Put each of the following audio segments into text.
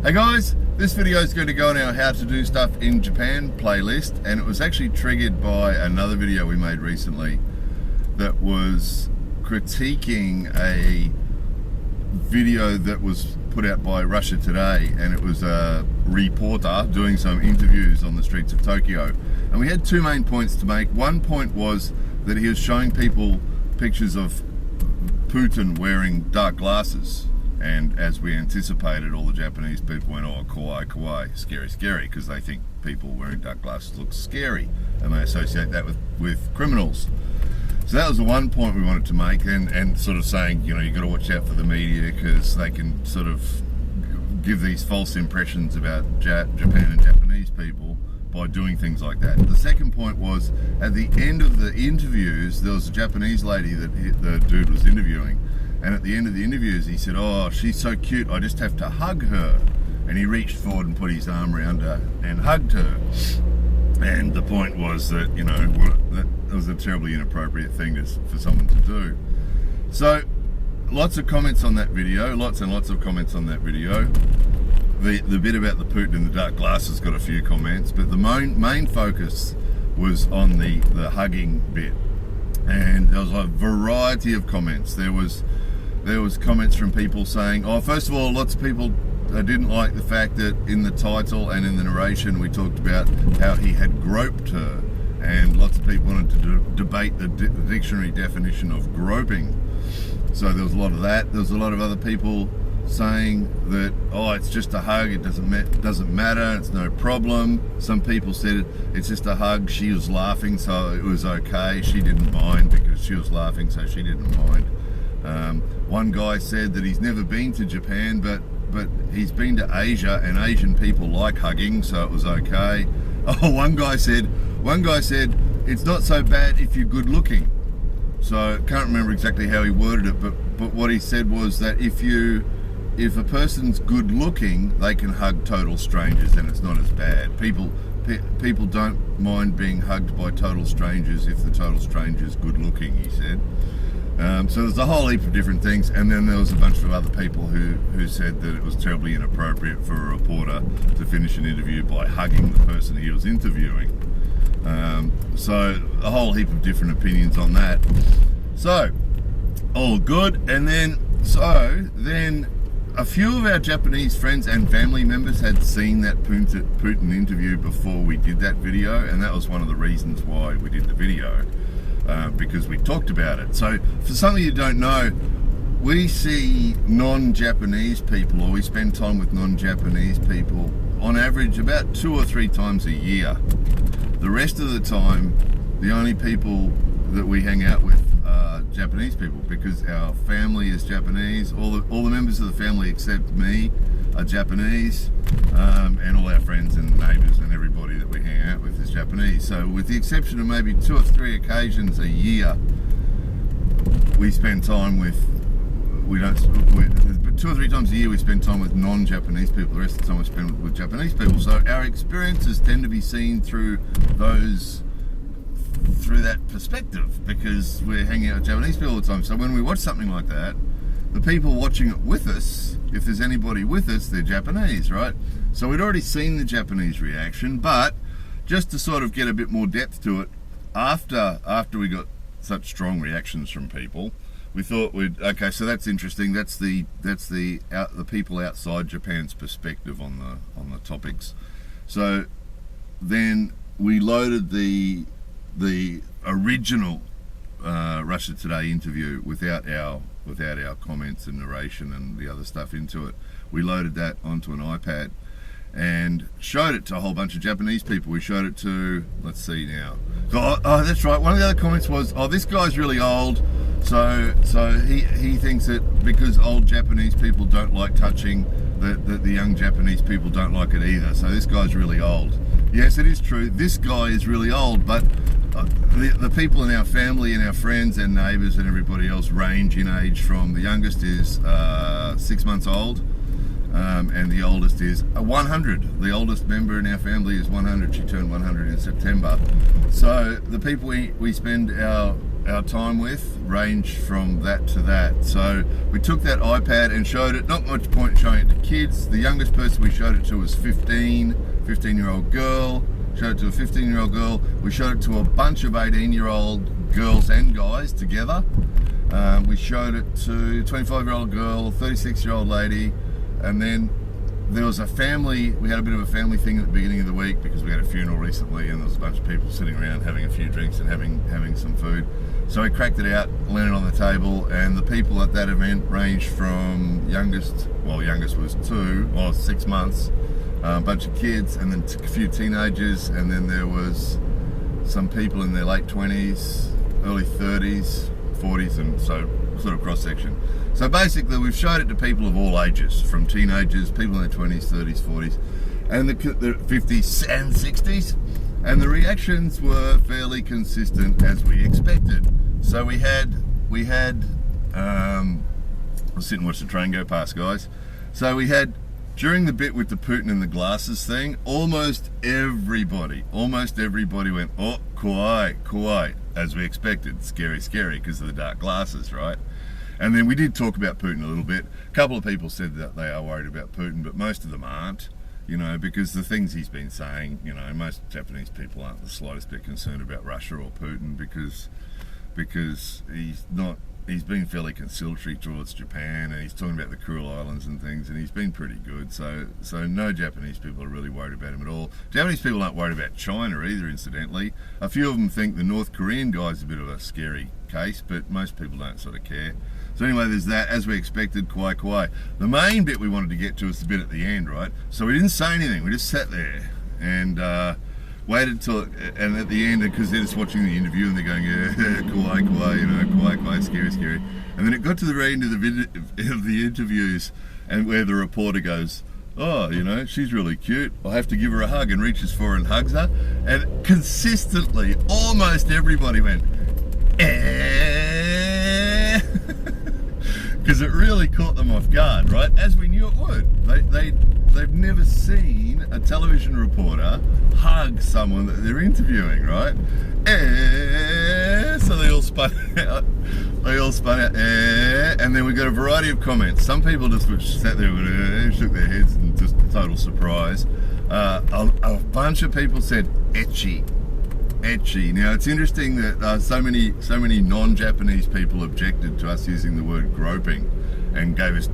Hey guys, this video is going to go on our how to do stuff in Japan playlist, and it was actually triggered by another video we made recently that was critiquing a video that was put out by Russia Today, and it was a reporter doing some interviews on the streets of Tokyo, and we had two main points to make. One point was that he was showing people pictures of Putin wearing dark glasses, and as we anticipated, all the Japanese people went, oh, kawaii, kawaii, scary, scary, because they think people wearing dark glasses look scary, and they associate that with criminals. So that was the one point we wanted to make, and sort of saying, you know, you've got to watch out for the media because they can sort of give these false impressions about Japan and Japanese people by doing things like that. The second point was, at the end of the interviews, there was a Japanese lady that the dude was interviewing, and at the end of the interviews he said, oh, she's so cute, I just have to hug her. And he reached forward and put his arm around her and hugged her. And the point was that, you know, that was a terribly inappropriate thing for someone to do. So, lots of comments on that video, lots and lots of comments on that video. The bit about the Putin in the dark glasses got a few comments, but the main focus was on the hugging bit. And there was a variety of comments. There was comments from people saying, oh, first of all, lots of people didn't like the fact that in the title and in the narration we talked about how he had groped her, and lots of people wanted to debate the dictionary definition of groping. So there was a lot of that. There was a lot of other people saying that, oh, it's just a hug, it doesn't matter, it's no problem. Some people said it's just a hug, she was laughing so it was okay, she didn't mind because she was laughing, so she didn't mind. One guy said that he's never been to Japan, but he's been to Asia, and Asian people like hugging, so it was okay. Oh, one guy said it's not so bad if you're good looking. So I can't remember exactly how he worded it, but what he said was that if a person's good looking, they can hug total strangers and it's not as bad. People don't mind being hugged by total strangers if the total stranger's good looking, he said. So there's a whole heap of different things, and then there was a bunch of other people who said that it was terribly inappropriate for a reporter to finish an interview by hugging the person he was interviewing. So a whole heap of different opinions on that. So, all good, and then a few of our Japanese friends and family members had seen that Putin interview before we did that video, and that was one of the reasons why we did the video, because we talked about it. So for some of you who don't know, we see non-Japanese people, or we spend time with non-Japanese people on average about 2 or 3 times a year. The rest of the time, the only people that we hang out with are Japanese people, because our family is Japanese. All the members of the family except me are Japanese, and all our friends and neighbours and everybody that we hang out with is Japanese. So with the exception of maybe 2 or 3 occasions a year, we spend time with, 2 or 3 times a year we spend time with non-Japanese people. The rest of the time we spend with Japanese people. So our experiences tend to be seen through that perspective, because we're hanging out with Japanese people all the time. So when we watch something like that, the people watching it with us, if there's anybody with us, they're Japanese, right? So we'd already seen the Japanese reaction, but just to sort of get a bit more depth to it, after we got such strong reactions from people, we thought okay, so that's interesting. That's the people outside Japan's perspective on the topics. So then we loaded the original Russia Today interview without our comments and narration and the other stuff into it. We loaded that onto an iPad and showed it to a whole bunch of Japanese people. We showed it to, let's see now. Oh, that's right. One of the other comments was, oh, this guy's really old, so he thinks that because old Japanese people don't like touching, that the young Japanese people don't like it either. So this guy's really old. Yes, it is true. This guy is really old, but the people in our family and our friends and neighbours and everybody else range in age from, the youngest is 6 months old, and the oldest is 100. The oldest member in our family is 100. She turned 100 in September. So the people we spend our our time with ranged from that to that. So we took that iPad and showed it, not much point showing it to kids. The youngest person we showed it to was 15-year-old girl. Showed it to a 15-year-old girl. We showed it to a bunch of 18-year-old girls and guys together. We showed it to a 25-year-old girl, 36-year-old lady, and then there was a family. We had a bit of a family thing at the beginning of the week because we had a funeral recently, and there was a bunch of people sitting around having a few drinks and having some food. So we cracked it out, landed on the table, and the people at that event ranged from youngest was 6 months, a bunch of kids, and then a few teenagers, and then there was some people in their late 20s, early 30s, 40s, and so sort of cross section. So basically we've showed it to people of all ages, from teenagers, people in their 20s, 30s, 40s, and the 50s and 60s, and the reactions were fairly consistent as we expected. So we had I'll sit and watch the train go past, guys. So we had, during the bit with the Putin and the glasses thing, almost everybody went, oh, kawaii, as we expected. Scary, because of the dark glasses, right? And then we did talk about Putin a little bit. A couple of people said that they are worried about Putin, but most of them aren't, because the things he's been saying, most Japanese people aren't the slightest bit concerned about Russia or Putin because he's been fairly conciliatory towards Japan, and he's talking about the Kuril Islands and things, and he's been pretty good. So no Japanese people are really worried about him at all. Japanese people aren't worried about China either, incidentally. A few of them think the North Korean guy's a bit of a scary case, but most people don't sort of care. So anyway, there's that, as we expected, kawaii. The main bit we wanted to get to is the bit at the end, right? So we didn't say anything, we just sat there and waited till, and at the end, because they're just watching the interview and they're going, yeah, kawaii, kawaii, scary. And then it got to the end of the interviews, and where the reporter goes, oh, she's really cute, I'll have to give her a hug, and reaches for her and hugs her. And consistently, almost everybody went, because it really caught them off guard, right? As we knew it would. They've never seen a television reporter hug someone that they're interviewing, right? So they all spun out. And then we got a variety of comments. Some people just sat there and shook their heads in just total surprise. A bunch of people said etchy. Now it's interesting that so many non-Japanese people objected to us using the word groping, and gave us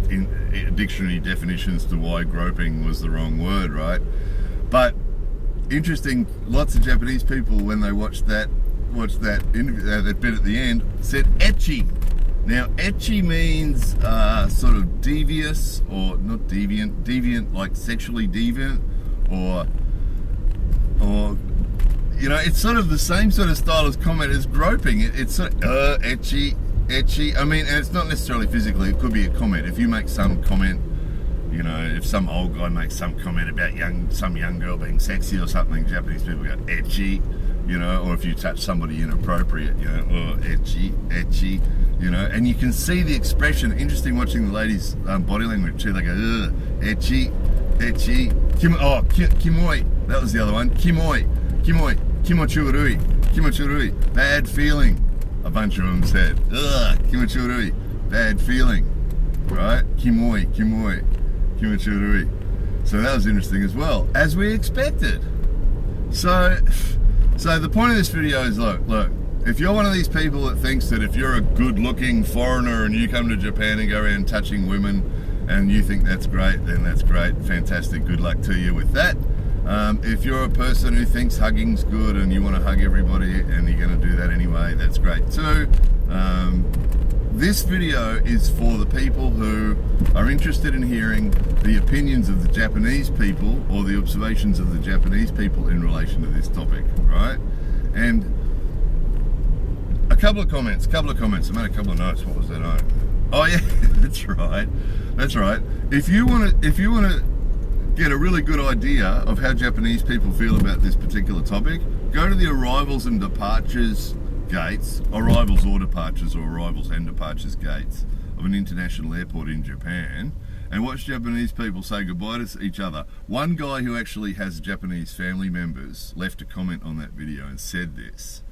dictionary definitions to why groping was the wrong word, right? But interesting, lots of Japanese people, when they watched that interview, that bit at the end, said etchy. Now etchy means sort of devious, or not deviant like sexually deviant, or it's sort of the same sort of style as comment as groping. It's sort of etchy. I mean, and it's not necessarily physically. It could be a comment. If you make some comment, if some old guy makes some comment about some young girl being sexy or something, Japanese people go etchy. Or if you touch somebody inappropriate, oh, etchy. And you can see the expression. Interesting watching the ladies' body language too. They go etchy. Kimoi. That was the other one. Kimoi. Kimochurui, bad feeling. A bunch of them said, ugh, kimochurui, bad feeling, right? Kimoi, kimochurui. So that was interesting as well, as we expected. So the point of this video is, look, if you're one of these people that thinks that if you're a good-looking foreigner and you come to Japan and go around touching women and you think that's great, then that's great, fantastic, good luck to you with that. If you're a person who thinks hugging's good and you want to hug everybody and you're going to do that anyway, that's great too. This video is for the people who are interested in hearing the opinions of the Japanese people, or the observations of the Japanese people in relation to this topic, right? And a couple of comments. I made a couple of notes. What was that on? Oh yeah, that's right. If you want to get a really good idea of how Japanese people feel about this particular topic, go to the arrivals and departures gates, arrivals and departures gates of an international airport in Japan, and watch Japanese people say goodbye to each other. One guy who actually has Japanese family members left a comment on that video and said this.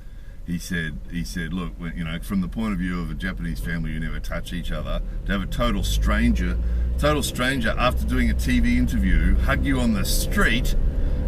he said, look, you know, from the point of view of a Japanese family who never touch each other, to have a total stranger after doing a TV interview hug you on the street,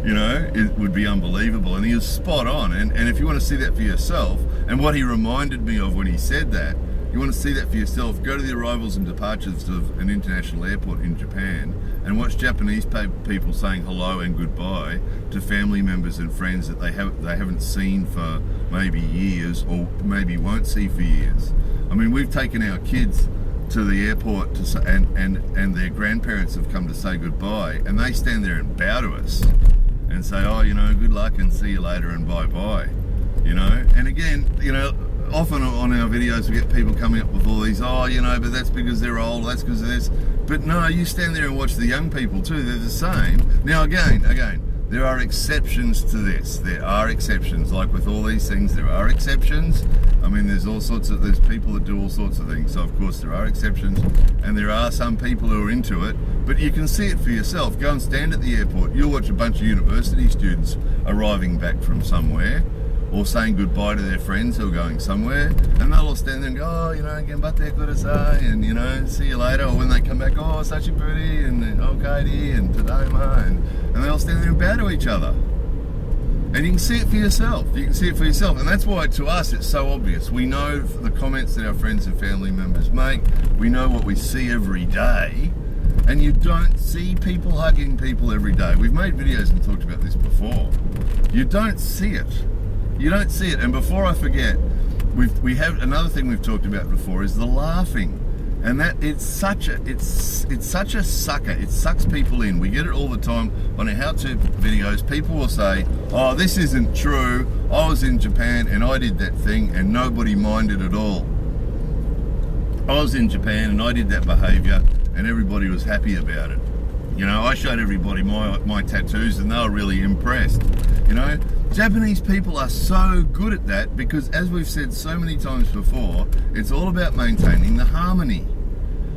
you know, it would be unbelievable. And he was spot on. And if you want to see that for yourself, and what he reminded me of when he said that, you want to see that for yourself, go to the arrivals and departures of an international airport in Japan and watch Japanese people saying hello and goodbye to family members and friends that they haven't seen for maybe years, or maybe won't see for years. I mean, we've taken our kids to the airport and their grandparents have come to say goodbye, and they stand there and bow to us and say, oh, you know, good luck and see you later and bye-bye, you know. And again, you know, often on our videos we get people coming up with all these, oh, you know, but that's because they're old, that's because of this. But no, you stand there and watch the young people too, they're the same. Now again, there are exceptions to this. There are exceptions, like with all these things, there are exceptions. I mean, there's people that do all sorts of things, so of course there are exceptions, and there are some people who are into it, but you can see it for yourself. Go and stand at the airport, you'll watch a bunch of university students arriving back from somewhere, or saying goodbye to their friends who are going somewhere, and they'll all stand there and go, oh, you know, genbatte kudasai, and, you know, see you later. Or when they come back, oh, sachiburi, and oh, kairi, and tadaima, and they all stand there and bow to each other. And you can see it for yourself. You can see it for yourself. And that's why, to us, it's so obvious. We know the comments that our friends and family members make. We know what we see every day. And you don't see people hugging people every day. We've made videos and talked about this before. You don't see it. You don't see it. And before I forget, we have another thing we've talked about before is the laughing, and that it's such a sucker. It sucks people in. We get it all the time on our how-to videos. People will say, oh, this isn't true, I was in Japan and I did that thing and nobody minded at all. I was in Japan and I did that behavior and everybody was happy about it. You know, I showed everybody my tattoos and they were really impressed. You know, Japanese people are so good at that because, as we've said so many times before, it's all about maintaining the harmony.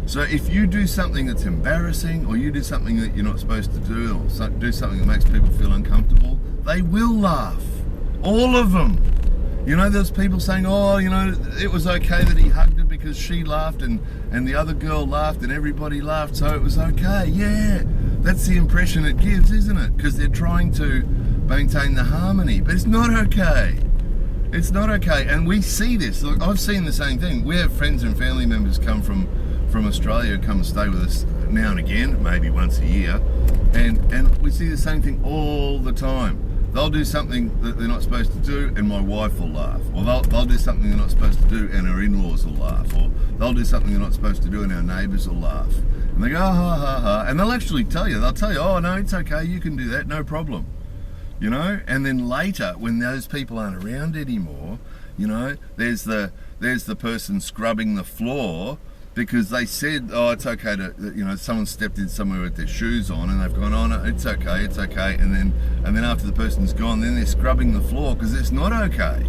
So if you do something that's embarrassing, or you do something that you're not supposed to do, or do something that makes people feel uncomfortable, they will laugh. All of them. You know, there's people saying, oh, you know, it was okay that he hugged her because she laughed and the other girl laughed and everybody laughed, so it was okay. Yeah, that's the impression it gives, isn't it? Because they're trying to maintain the harmony, but it's not okay. It's not okay, and we see this. Look, I've seen the same thing. We have friends and family members come from Australia who come and stay with us now and again, maybe once a year, and we see the same thing all the time. They'll do something that they're not supposed to do and my wife will laugh, or they'll do something they're not supposed to do and her in-laws will laugh, or they'll do something they're not supposed to do and our neighbours will laugh, and they go, ha ha ha, and they'll actually tell you, oh no, it's okay, you can do that, no problem. You know, and then later, when those people aren't around anymore, you know, there's the person scrubbing the floor because they said, oh, it's okay to, you know, someone stepped in somewhere with their shoes on, and they've gone, oh no, it's okay, and then after the person's gone, then they're scrubbing the floor because it's not okay,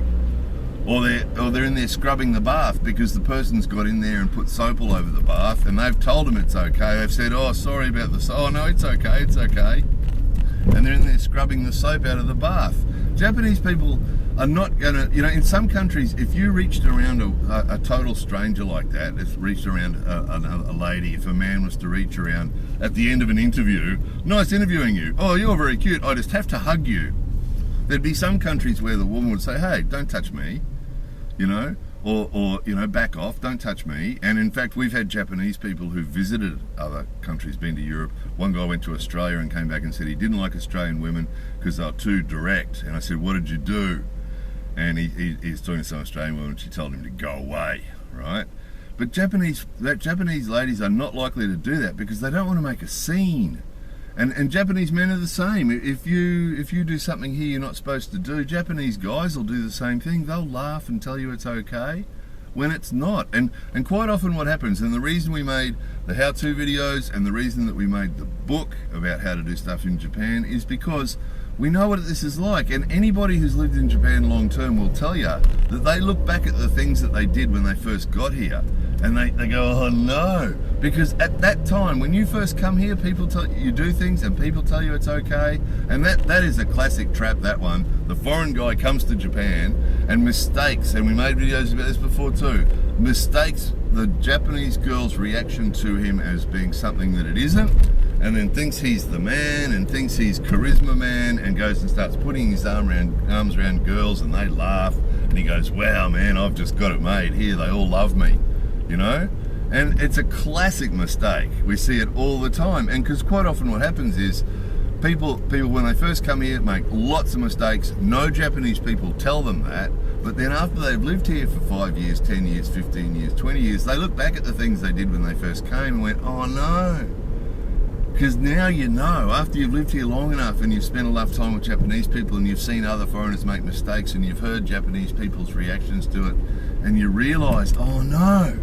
or they're in there scrubbing the bath because the person's got in there and put soap all over the bath, and they've told them it's okay. They've said, oh, sorry about this. Oh no, it's okay. And they're in there scrubbing the soap out of the bath. Japanese people are not gonna, you know, in some countries, if you reached around a total stranger like that, if reached around a lady, if a man was to reach around at the end of an interview, nice interviewing you, oh, you're very cute, I just have to hug you. There'd be some countries where the woman would say, hey, don't touch me, you know, or you know, back off, don't touch me. And in fact, we've had Japanese people who visited other countries, been to Europe. One guy went to Australia and came back and said he didn't like Australian women because they were too direct. And I said, what did you do? And he's talking to some Australian woman, and she told him to go away, right? But Japanese ladies are not likely to do that because they don't want to make a scene. And Japanese men are the same. If you do something here you're not supposed to do, Japanese guys will do the same thing. They'll laugh and tell you it's okay when it's not. And quite often what happens, and the reason we made the how-to videos and the reason that we made the book about how to do stuff in Japan is because we know what this is like. And anybody who's lived in Japan long term will tell you that they look back at the things that they did when they first got here And they go, oh no. Because at that time, when you first come here, people tell you do things and people tell you it's okay. And that is a classic trap, that one. The foreign guy comes to Japan and mistakes, and we made videos about this before too, mistakes the Japanese girl's reaction to him as being something that it isn't, and then thinks he's the man and thinks he's charisma man, and goes and starts putting his arms around girls, and they laugh, and he goes, wow man, I've just got it made here, they all love me, you know? And it's a classic mistake. We see it all the time. And because quite often what happens is people when they first come here make lots of mistakes. No Japanese people tell them that. But then after they've lived here for 5 years, 10 years, 15 years, 20 years, they look back at the things they did when they first came and went, oh no. Because now you know, after you've lived here long enough and you've spent enough time with Japanese people and you've seen other foreigners make mistakes and you've heard Japanese people's reactions to it, and you realise, oh no,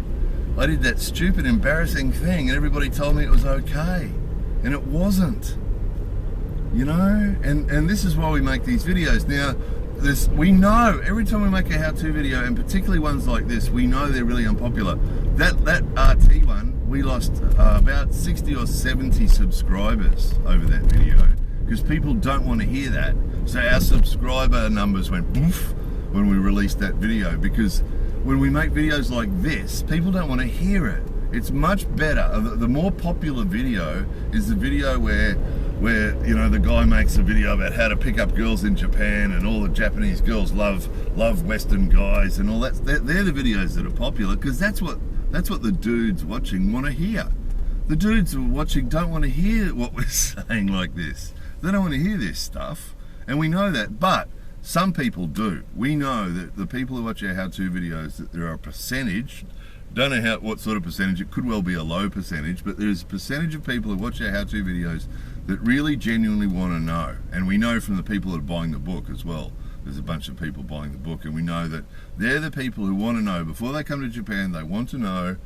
I did that stupid, embarrassing thing and everybody told me it was okay. And it wasn't. You know? And this is why we make these videos. Now, we know, every time we make a how-to video, and particularly ones like this, we know they're really unpopular. That RT one, we lost about 60 or 70 subscribers over that video because people don't want to hear that. So our subscriber numbers went poof when we released that video, because when we make videos like this, people don't want to hear it. It's much better. The more popular video is the video where you know, the guy makes a video about how to pick up girls in Japan, and all the Japanese girls love Western guys and all that. They're the videos that are popular, because that's what the dudes watching want to hear. The dudes who are watching don't want to hear what we're saying like this. They don't want to hear this stuff, and we know that. But some people do. We know that the people who watch our how-to videos, that there are a percentage, don't know what sort of percentage, it could well be a low percentage, but there's a percentage of people who watch our how-to videos that really genuinely want to know. And we know from the people that are buying the book as well. There's a bunch of people buying the book, and we know that they're the people who want to know, before they come to Japan, they want to know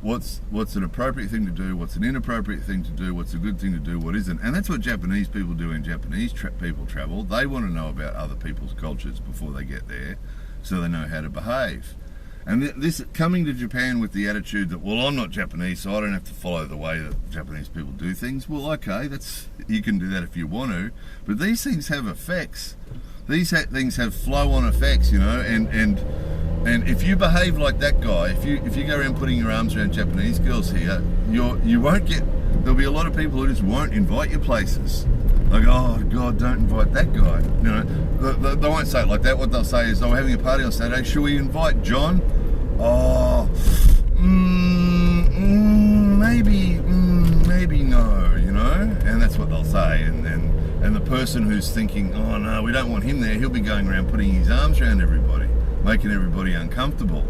what's an appropriate thing to do, what's an inappropriate thing to do, what's a good thing to do, what isn't. And that's what Japanese people do when Japanese people travel. They want to know about other people's cultures before they get there, so they know how to behave. And this coming to Japan with the attitude that, well, I'm not Japanese, so I don't have to follow the way that Japanese people do things. Well, okay, you can do that if you want to, but these things have effects. These things have flow-on effects, you know, and if you behave like that guy, if you go around putting your arms around Japanese girls here, you won't get. There'll be a lot of people who just won't invite you places. Like, oh God, don't invite that guy. You know, they won't say it like that. What they'll say is, oh, we're having a party on Saturday. Should we invite John? Oh, maybe no. You know, and that's what they'll say. And the person who's thinking, oh no, we don't want him there, he'll be going around putting his arms around everybody, making everybody uncomfortable.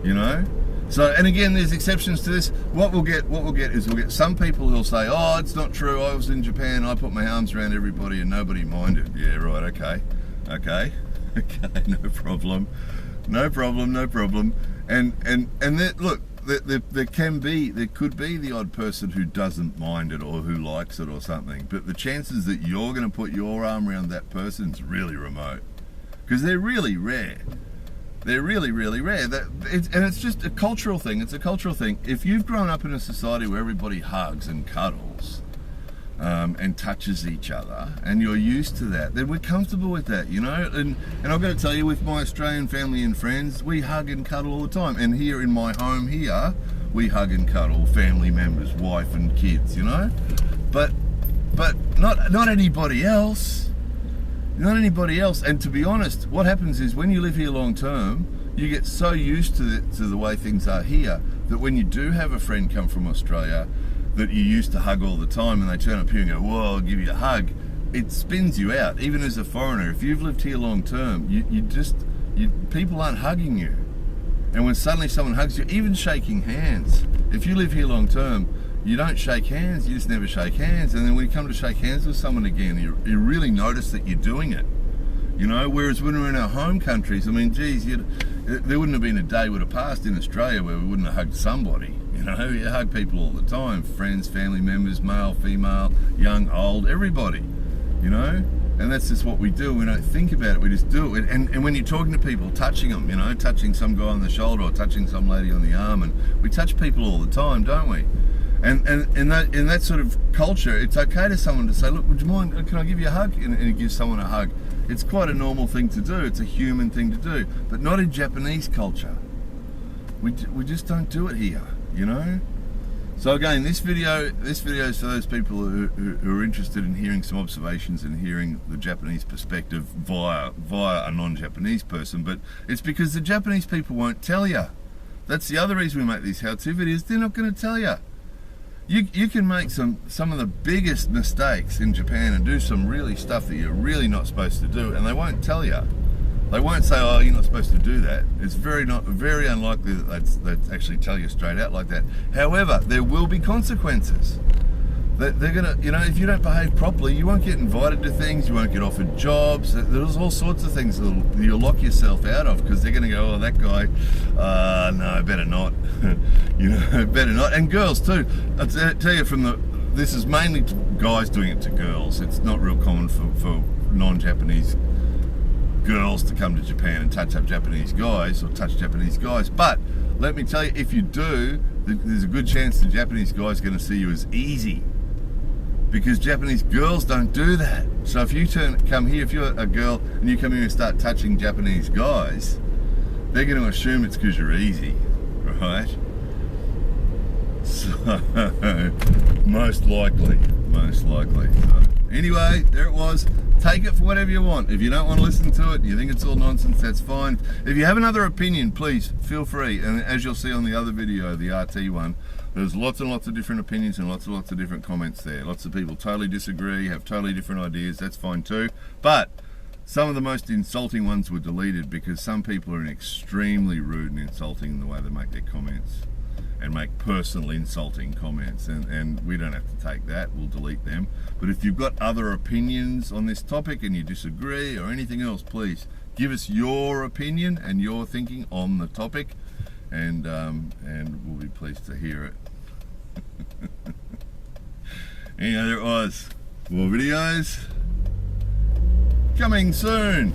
You know? So, and again, there's exceptions to this. What we'll get is we'll get some people who'll say, oh, it's not true, I was in Japan, I put my arms around everybody and nobody minded. Yeah, right, okay, no problem. And that, look, there could be the odd person who doesn't mind it or who likes it or something, but the chances that you're going to put your arm around that person's really remote, because they're really rare. They're really, really rare. And it's just a cultural thing. It's a cultural thing. If you've grown up in a society where everybody hugs and cuddles and touches each other, and you're used to that, then we're comfortable with that, you know? And I've got to tell you, with my Australian family and friends, we hug and cuddle all the time. And here in my home here, we hug and cuddle family members, wife and kids, you know? But not anybody else. Not anybody else. And to be honest, what happens is when you live here long term, you get so used to the way things are here that when you do have a friend come from Australia that you used to hug all the time, and they turn up here and go, whoa, I'll give you a hug, it spins you out. Even as a foreigner, if you've lived here long term, people aren't hugging you. And when suddenly someone hugs you, even shaking hands, if you live here long term, you don't shake hands, you just never shake hands. And then when you come to shake hands with someone again, you really notice that you're doing it. You know, whereas when we're in our home countries, I mean, geez, there wouldn't have been a day would have passed in Australia where we wouldn't have hugged somebody. You know, you hug people all the time, friends, family members, male, female, young, old, everybody, you know. And that's just what we do. We don't think about it, we just do it. And when you're talking to people, touching them, you know, touching some guy on the shoulder or touching some lady on the arm, and we touch people all the time, don't we? And in that sort of culture, it's okay to someone to say, look, would you mind, can I give you a hug? And you give someone a hug. It's quite a normal thing to do. It's a human thing to do, but not in Japanese culture. We just don't do it here, you know? So again, this video is for those people who are interested in hearing some observations and hearing the Japanese perspective via a non-Japanese person, but it's because the Japanese people won't tell you. That's the other reason we make these how-to videos. They're not going to tell you. You can make some of the biggest mistakes in Japan and do some really stuff that you're really not supposed to do, and they won't tell you. They won't say, oh, you're not supposed to do that. It's very unlikely that they'd actually tell you straight out like that. However, there will be consequences. They're gonna, you know, if you don't behave properly, you won't get invited to things, you won't get offered jobs. There's all sorts of things that you'll lock yourself out of, because they're gonna go, oh, that guy, no, better not. You know, better not. And girls too. I tell you, this is mainly guys doing it to girls. It's not real common for non-Japanese girls to come to Japan and touch up Japanese guys or touch Japanese guys. But let me tell you, if you do, there's a good chance the Japanese guy's going to see you as easy, because Japanese girls don't do that. So if you come here, if you're a girl and you come here and start touching Japanese guys, they're going to assume it's because you're easy, right? So most likely. So, anyway, there it was. Take it for whatever you want. If you don't want to listen to it, you think it's all nonsense, that's fine. If you have another opinion, please feel free. And as you'll see on the other video, the RT one, there's lots and lots of different opinions and lots of different comments there. Lots of people totally disagree, have totally different ideas. That's fine too. But some of the most insulting ones were deleted because some people are extremely rude and insulting in the way they make their comments, and make personal insulting comments, and we don't have to take that. We'll delete them. But if you've got other opinions on this topic and you disagree or anything else, please give us your opinion and your thinking on the topic, and we'll be pleased to hear it. Anyway, there it was. More videos coming soon.